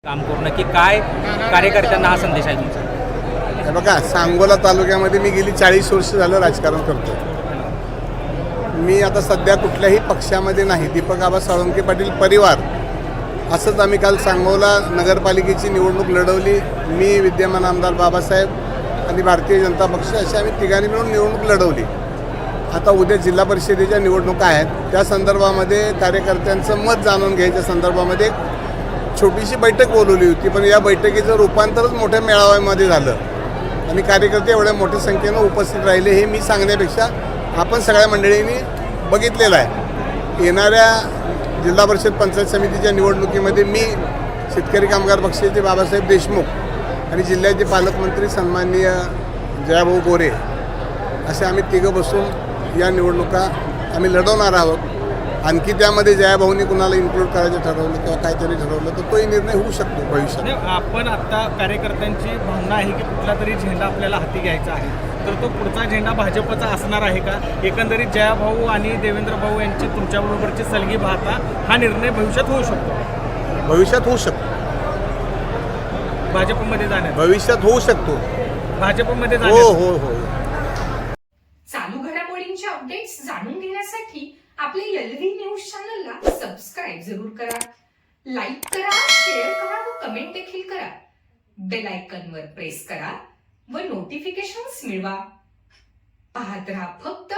काम करू नक्की काय कार्यकर्त्यांना हा संदेश आहे तुमचा? हे बघा, सांगोला तालुक्यामध्ये मी गेली 40 वर्ष झालं राजकारण करतो. मी आता सध्या कुठल्याही पक्षामध्ये नाही. दीपक आबा साळुंके पाटील परिवार असंच आम्ही काल सांगोला नगरपालिकेची निवडणूक लढवली. मी, विद्यमान आमदार बाबासाहेब आणि भारतीय जनता पक्ष अशी आम्ही तिघांनी मिळून निवडणूक लढवली. आता उद्या जिल्हा परिषदेच्या निवडणुका आहेत. त्या संदर्भामध्ये कार्यकर्त्यांचं मत जाणून घ्यायच्या संदर्भामध्ये छोटीशी बैठक बोलवली होती. पण या बैठकीचं रूपांतरच मोठ्या मेळाव्यामध्ये झालं आणि कार्यकर्ते एवढ्या मोठ्या संख्येनं उपस्थित राहिले हे मी सांगण्यापेक्षा आपण सगळ्या मंडळींनी बघितलेलं आहे. येणाऱ्या जिल्हा परिषद पंचायत समितीच्या निवडणुकीमध्ये मी, शेतकरी कामगार पक्षाचे बाबासाहेब देशमुख आणि जिल्ह्याचे पालकमंत्री सन्माननीय जयाभाऊ गोरे असे आम्ही तिघं बसून या निवडणुका आम्ही लढवणार आहोत. आणखी त्यामध्ये जयाभाऊंनी कुणाला इन्क्लूड करायचं ठरवलं किंवा काहीतरी ठरवलं तर तोही निर्णय होऊ शकतो भविष्यात. आपण आता कार्यकर्त्यांची भावना आहे की कुठला तरी झेंडा आपल्याला हाती घ्यायचा आहे, तर तो पुढचा झेंडा भाजपचा असणार आहे का? एकंदरीत जयाभाऊ आणि देवेंद्र भाऊ यांची तुमच्याबरोबरची सलगी पाहता हा निर्णय भविष्यात होऊ शकतो. भविष्यात होऊ शकतो. भाजपमध्ये जाण्यात भविष्यात होऊ शकतो. भाजपमध्ये हो जाण्यात हो हो. चालू घडामोडींचे अपडेट्स जाणून घेण्यासाठी आपल्या LV न्यूज चॅनलला सबस्क्राईब जरूर करा, लाईक करा, शेअर करा व कमेंट देखील करा. बेल आयकॉनवर प्रेस करा व नोटिफिकेशन्स मिळवा. पाहत रहा फक्त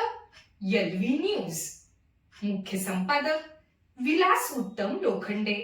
LV न्यूज. मुख्य संपादक विलास उत्तम लोखंडे.